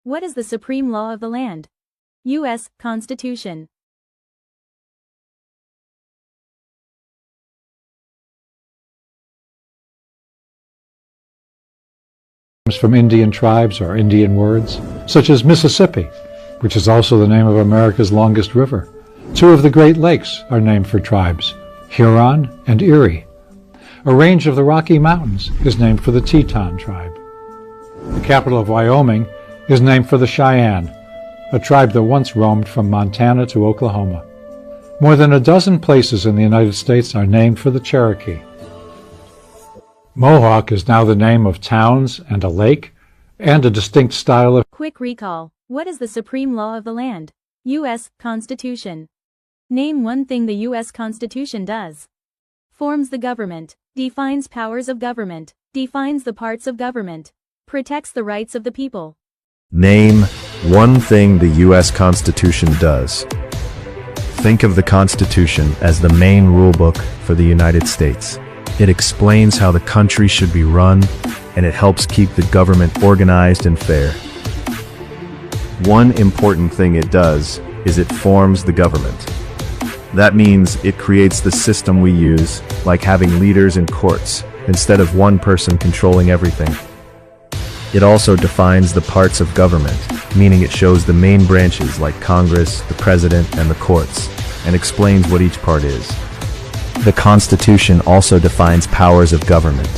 What is the supreme law of the land? U.S. Constitution. From Indian tribes or Indian words, such as Mississippi, which is also the name of America's longest river. Two of the Great Lakes are named for tribes, Huron and Erie. A range of the Rocky Mountains is named for the Teton tribe. The capital of Wyoming is named for the Cheyenne, a tribe that once roamed from Montana to Oklahoma. More than a dozen places in the United States are named for the Cherokee. Mohawk is now the name of towns and a lake, and a distinct style of... Quick recall. What is the supreme law of the land? U.S. Constitution. Name one thing the U.S. Constitution does. Forms the government, defines powers of government, defines the parts of government, protects the rights of the people. Name one thing the U.S. Constitution does. Think of the Constitution as the main rulebook for the United States. It explains how the country should be run, and it helps keep the government organized and fair. One important thing it does is it forms the government. That means it creates the system we use, like having leaders in courts, instead of one person controlling everything. It also defines the parts of government, meaning it shows the main branches like Congress, the President, and the courts, and explains what each part is. The Constitution also defines powers of government.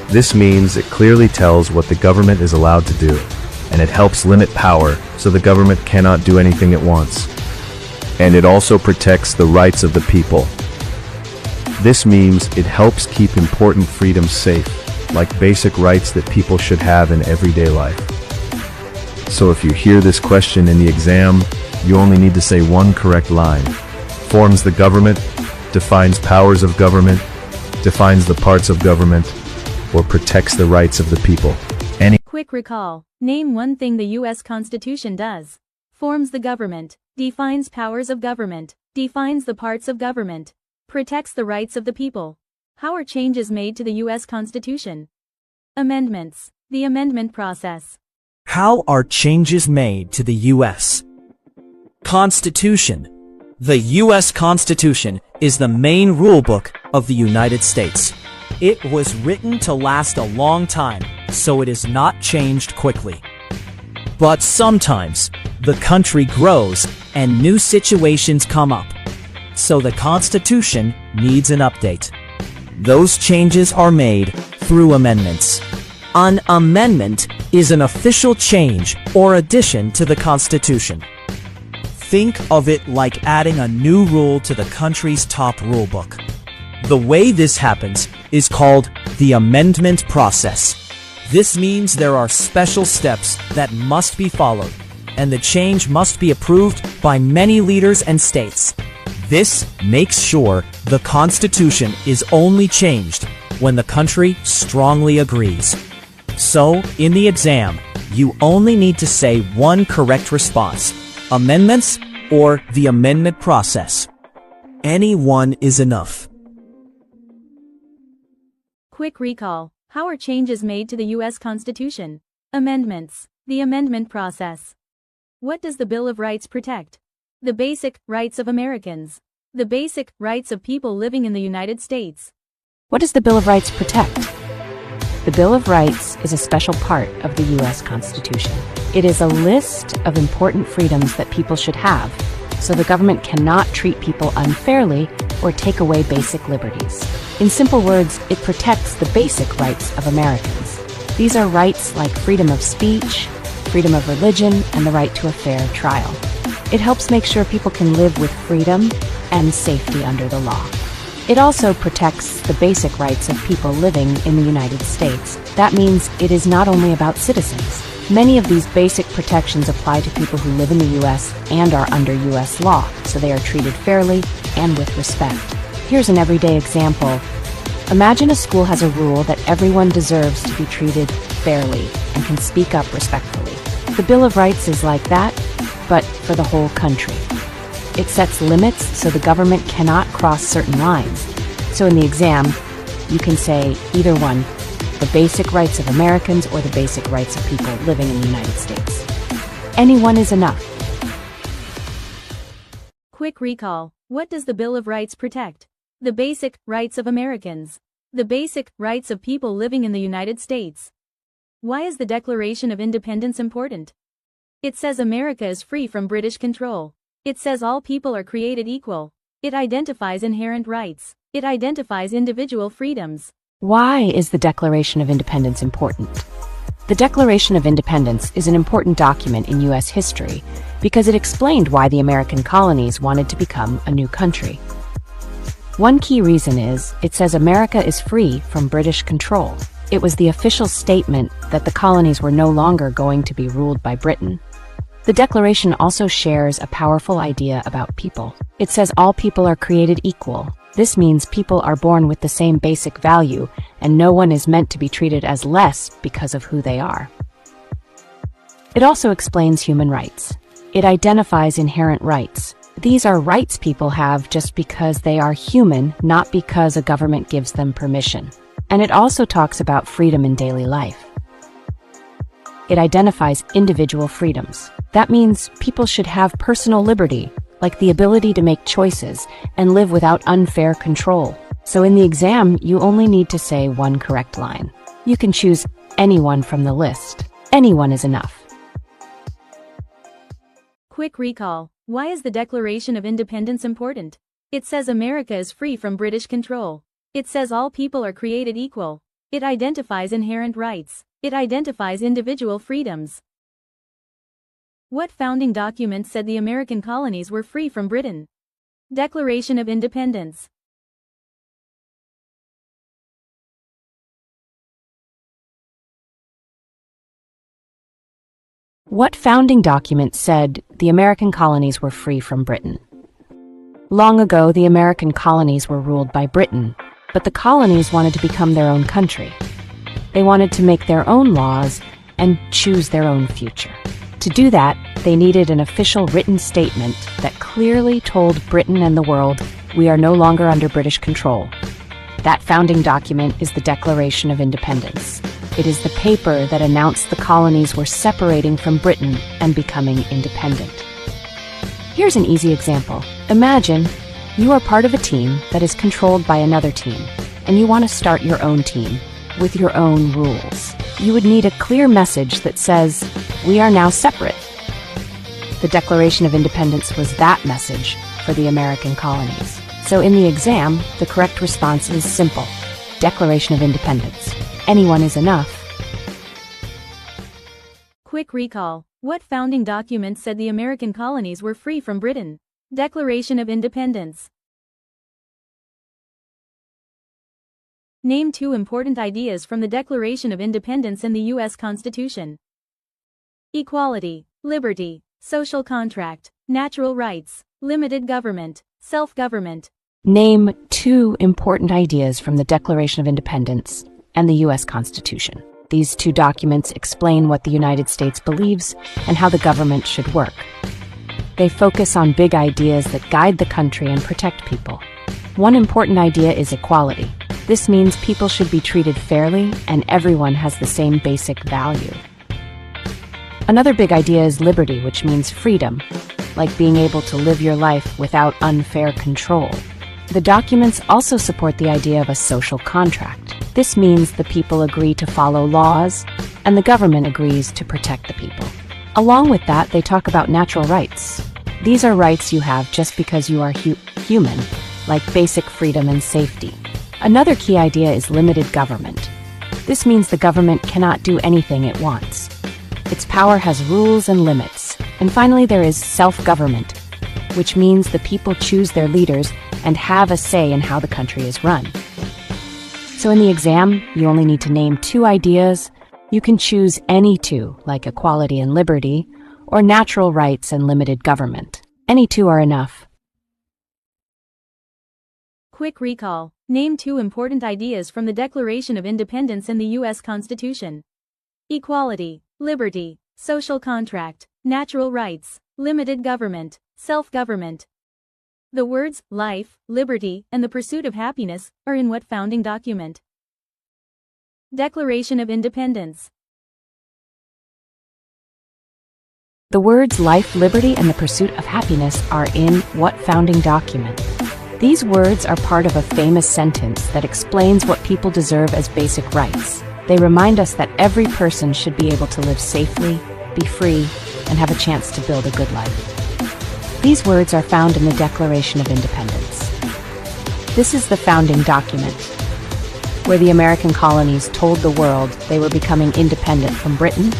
This means it clearly tells what the government is allowed to do, and it helps limit power so the government cannot do anything it wants. And it also protects the rights of the people. This means it helps keep important freedoms safe, like basic rights that people should have in everyday life. So if you hear this question in the exam, you only need to say one correct line. Forms the government, defines powers of government, defines the parts of government, or protects the rights of the people. Quick recall. Name one thing the U.S. Constitution does. Forms the government, defines powers of government, defines the parts of government, protects the rights of the people. How are changes made to the U.S. Constitution? Amendments. The amendment process. How are changes made to the U.S. Constitution? The U.S. Constitution is the main rulebook of the United States. It was written to last a long time, so it is not changed quickly. But sometimes, the country grows and new situations come up. So the Constitution needs an update. Those changes are made through amendments. An amendment is an official change or addition to the Constitution. Think of it like adding a new rule to the country's top rulebook. The way this happens is called the amendment process. This means there are special steps that must be followed, and the change must be approved by many leaders and states. This makes sure the Constitution is only changed when the country strongly agrees. So, in the exam, you only need to say one correct response: amendments or the amendment process. Any one is enough. Quick recall. How are changes made to the U.S. Constitution? Amendments. The amendment process. What does the Bill of Rights protect? The basic rights of Americans. The basic rights of people living in the United States. What does the Bill of Rights protect? The Bill of Rights is a special part of the U.S. Constitution. It is a list of important freedoms that people should have, so the government cannot treat people unfairly or take away basic liberties. In simple words, it protects the basic rights of Americans. These are rights like freedom of speech, freedom of religion, and the right to a fair trial. It helps make sure people can live with freedom and safety under the law. It also protects the basic rights of people living in the United States. That means it is not only about citizens. Many of these basic protections apply to people who live in the U.S. and are under U.S. law, so they are treated fairly and with respect. Here's an everyday example. Imagine a school has a rule that everyone deserves to be treated fairly and can speak up respectfully. The Bill of Rights is like that, but for the whole country. It sets limits so the government cannot cross certain lines. So in the exam, you can say either one, the basic rights of Americans or the basic rights of people living in the United States. Anyone is enough. Quick recall. What does the Bill of Rights protect? The basic rights of Americans. The basic rights of people living in the United States. Why is the Declaration of Independence important? It says America is free from British control. It says all people are created equal. It identifies inherent rights. It identifies individual freedoms. Why is the Declaration of Independence important? The Declaration of Independence is an important document in U.S. history because it explained why the American colonies wanted to become a new country. One key reason is it says America is free from British control. It was the official statement that the colonies were no longer going to be ruled by Britain. The Declaration also shares a powerful idea about people. It says all people are created equal. This means people are born with the same basic value, and no one is meant to be treated as less because of who they are. It also explains human rights. It identifies inherent rights. These are rights people have just because they are human, not because a government gives them permission. And it also talks about freedom in daily life. It identifies individual freedoms. That means people should have personal liberty, like the ability to make choices and live without unfair control. So in the exam, you only need to say one correct line. You can choose anyone from the list. Anyone is enough. Quick recall. Why is the Declaration of Independence important? It says America is free from British control. It says all people are created equal. It identifies inherent rights. It identifies individual freedoms. What founding document said the American colonies were free from Britain? Declaration of Independence. What founding document said the American colonies were free from Britain? Long ago, the American colonies were ruled by Britain, but the colonies wanted to become their own country. They wanted to make their own laws and choose their own future. To do that, they needed an official written statement that clearly told Britain and the world, we are no longer under British control. That founding document is the Declaration of Independence. It is the paper that announced the colonies were separating from Britain and becoming independent. Here's an easy example. Imagine you are part of a team that is controlled by another team, and you want to start your own team with your own rules. You would need a clear message that says, we are now separate. The Declaration of Independence was that message for the American colonies. So in the exam, the correct response is simple. Declaration of Independence. Anyone is enough. Quick recall. What founding document said the American colonies were free from Britain? Declaration of Independence. Name two important ideas from the Declaration of Independence and the U.S. Constitution. Equality, liberty, social contract, natural rights, limited government, self-government. Name two important ideas from the Declaration of Independence and the U.S. Constitution. These two documents explain what the United States believes and how the government should work. They focus on big ideas that guide the country and protect people. One important idea is equality. This means people should be treated fairly and everyone has the same basic value. Another big idea is liberty, which means freedom, like being able to live your life without unfair control. The documents also support the idea of a social contract. This means the people agree to follow laws and the government agrees to protect the people. Along with that, they talk about natural rights. These are rights you have just because you are human, like basic freedom and safety. Another key idea is limited government. This means the government cannot do anything it wants. Its power has rules and limits. And finally, there is self-government, which means the people choose their leaders and have a say in how the country is run. So in the exam, you only need to name two ideas. You can choose any two, like equality and liberty, or natural rights and limited government. Any two are enough. Quick recall. Name two important ideas from the Declaration of Independence and the U.S. Constitution. Equality, liberty, social contract, natural rights, limited government, self-government. The words life, liberty, and the pursuit of happiness are in what founding document? Declaration of Independence. The words life, liberty, and the pursuit of happiness are in what founding document? These words are part of a famous sentence that explains what people deserve as basic rights. They remind us that every person should be able to live safely, be free, and have a chance to build a good life. These words are found in the Declaration of Independence. This is the founding document, where the American colonies told the world they were becoming independent from Britain,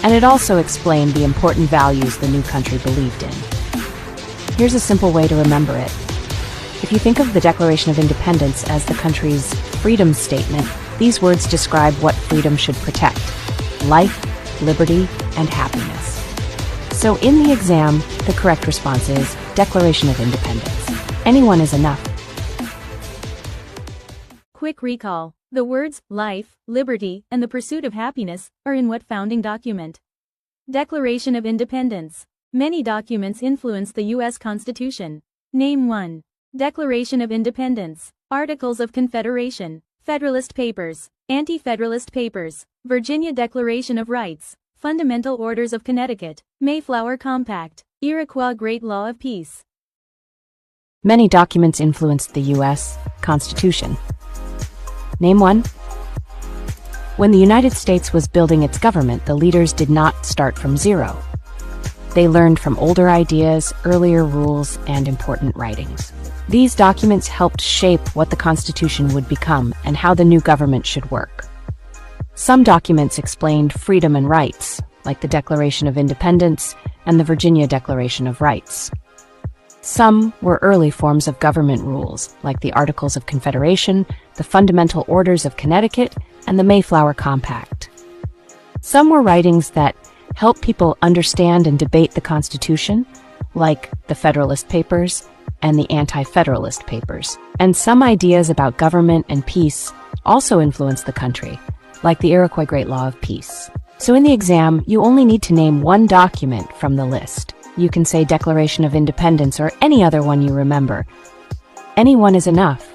and it also explained the important values the new country believed in. Here's a simple way to remember it. If you think of the Declaration of Independence as the country's freedom statement, these words describe what freedom should protect: life, liberty, and happiness. So in the exam, the correct response is Declaration of Independence. Anyone is enough. Quick recall. The words life, liberty, and the pursuit of happiness are in what founding document? Declaration of Independence. Many documents influence the U.S. Constitution. Name one. Declaration of Independence. Articles of Confederation. Federalist Papers. Anti-Federalist Papers. Virginia Declaration of Rights. Fundamental Orders of Connecticut. Mayflower Compact. Iroquois Great Law of Peace. Many documents influenced the U.S. Constitution. Name one. When the United States was building its government, the leaders did not start from zero. They learned from older ideas, earlier rules, and important writings. These documents helped shape what the Constitution would become and how the new government should work. Some documents explained freedom and rights, like the Declaration of Independence and the Virginia Declaration of Rights. Some were early forms of government rules, like the Articles of Confederation, the Fundamental Orders of Connecticut, and the Mayflower Compact. Some were writings that helped people understand and debate the Constitution, like the Federalist Papers and the Anti-Federalist Papers. And some ideas about government and peace also influenced the country, like the Iroquois Great Law of Peace. So in the exam, you only need to name one document from the list. You can say Declaration of Independence or any other one you remember. Any one is enough.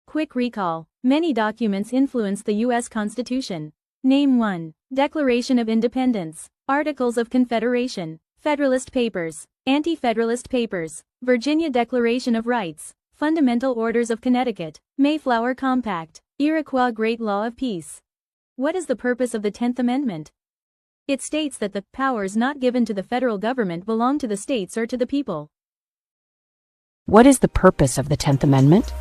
Quick recall. Many documents influence the U.S. Constitution. Name one. Declaration of Independence. Articles of Confederation. Federalist Papers. Anti-Federalist Papers. Virginia Declaration of Rights. Fundamental Orders of Connecticut. Mayflower Compact. Iroquois Great Law of Peace. What is the purpose of the 10th Amendment? It states that the powers not given to the federal government belong to the states or to the people. What is the purpose of the 10th Amendment?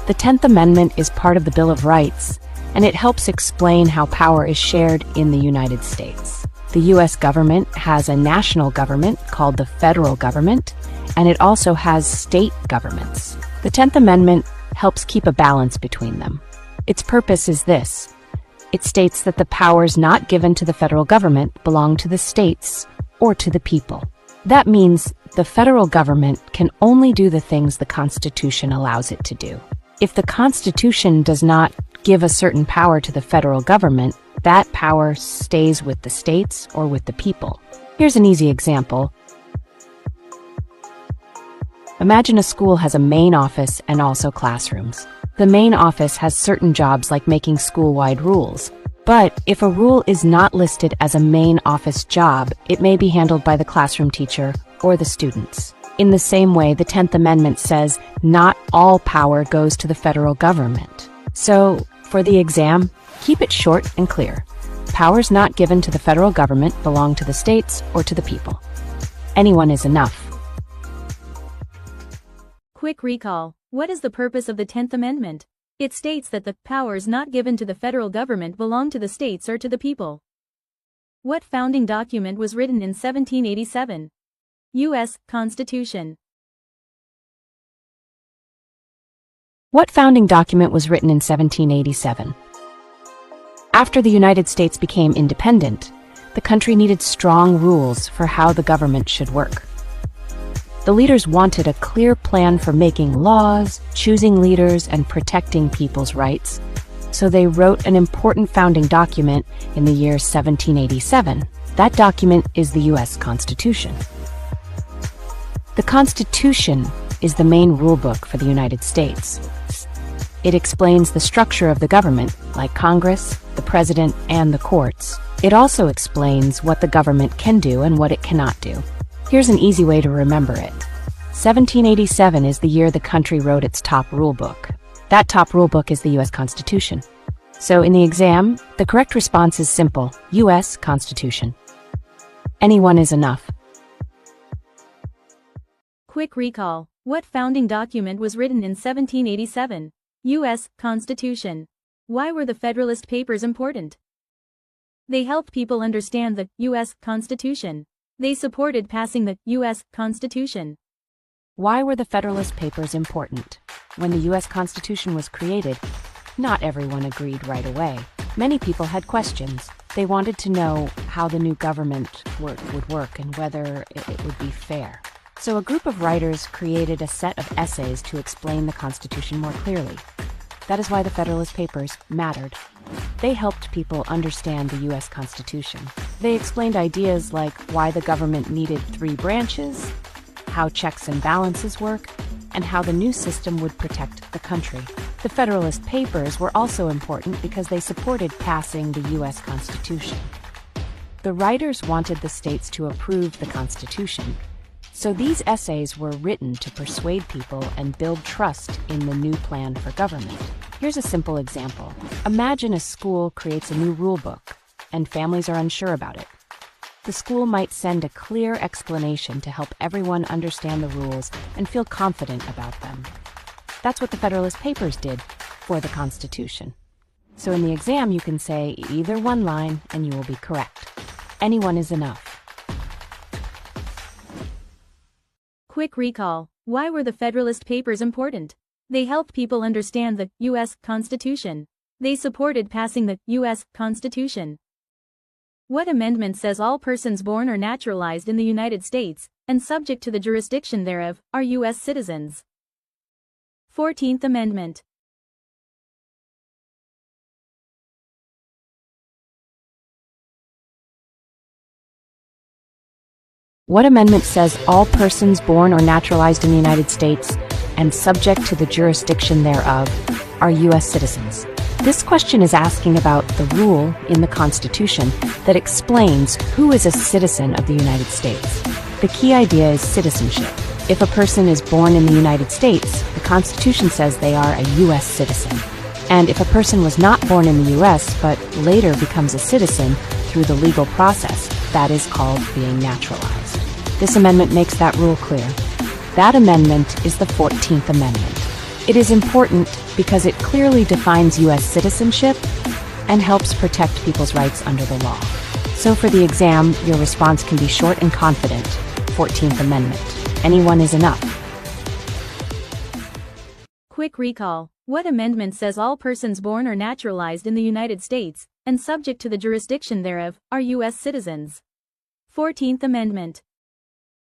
The 10th Amendment is part of the Bill of Rights, and it helps explain how power is shared in the United States. The U.S. government has a national government called the federal government, and it also has state governments. The 10th Amendment helps keep a balance between them. Its purpose is this. It states that the powers not given to the federal government belong to the states or to the people. That means the federal government can only do the things the Constitution allows it to do. If the Constitution does not give a certain power to the federal government, that power stays with the states or with the people. Here's an easy example. Imagine a school has a main office and also classrooms. The main office has certain jobs like making school-wide rules. But if a rule is not listed as a main office job, it may be handled by the classroom teacher or the students. In the same way, the 10th Amendment says not all power goes to the federal government. So, for the exam, keep it short and clear. Powers not given to the federal government belong to the states or to the people. Anyone is enough. Quick recall. What is the purpose of the 10th Amendment? It states that the powers not given to the federal government belong to the states or to the people. What founding document was written in 1787? U.S. Constitution. What founding document was written in 1787? After the United States became independent, the country needed strong rules for how the government should work. The leaders wanted a clear plan for making laws, choosing leaders, and protecting people's rights, so they wrote an important founding document in the year 1787. That document is the U.S. Constitution. The Constitution is the main rulebook for the United States. It explains the structure of the government, like Congress, the president, and the courts. It also explains what the government can do and what it cannot do. Here's an easy way to remember it. 1787 is the year the country wrote its top rulebook. That top rulebook is the U.S. Constitution. So in the exam, the correct response is simple: U.S. Constitution. Anyone is enough. Quick recall. What founding document was written in 1787? U.S. Constitution. Why were the Federalist Papers important? They helped people understand the U.S. Constitution. They supported passing the U.S. Constitution. Why were the Federalist Papers important? When the U.S. Constitution was created, not everyone agreed right away. Many people had questions. They wanted to know how the new government would work and whether it would be fair. So a group of writers created a set of essays to explain the Constitution more clearly. That is why the Federalist Papers mattered. They helped people understand the U.S. Constitution. They explained ideas like why the government needed 3 branches, how checks and balances work, and how the new system would protect the country. The Federalist Papers were also important because they supported passing the U.S. Constitution. The writers wanted the states to approve the Constitution, so these essays were written to persuade people and build trust in the new plan for government. Here's a simple example. Imagine a school creates a new rule book, and families are unsure about it. The school might send a clear explanation to help everyone understand the rules and feel confident about them. That's what the Federalist Papers did for the Constitution. So in the exam, you can say either one line and you will be correct. Anyone is enough. Quick recall. Why were the Federalist Papers important? They helped people understand the U.S. Constitution. They supported passing the U.S. Constitution. What amendment says all persons born or naturalized in the United States, and subject to the jurisdiction thereof, are U.S. citizens? 14th Amendment. What amendment says all persons born or naturalized in the United States and subject to the jurisdiction thereof are U.S. citizens? This question is asking about the rule in the Constitution that explains who is a citizen of the United States. The key idea is citizenship. If a person is born in the United States, the Constitution says they are a U.S. citizen. And if a person was not born in the U.S. but later becomes a citizen through the legal process, that is called being naturalized. This amendment makes that rule clear. That amendment is the 14th Amendment. It is important because it clearly defines U.S. citizenship and helps protect people's rights under the law. So for the exam, your response can be short and confident. 14th Amendment. Anyone is enough. Quick recall. What amendment says all persons born or naturalized in the United States, and subject to the jurisdiction thereof, are U.S. citizens? 14th Amendment.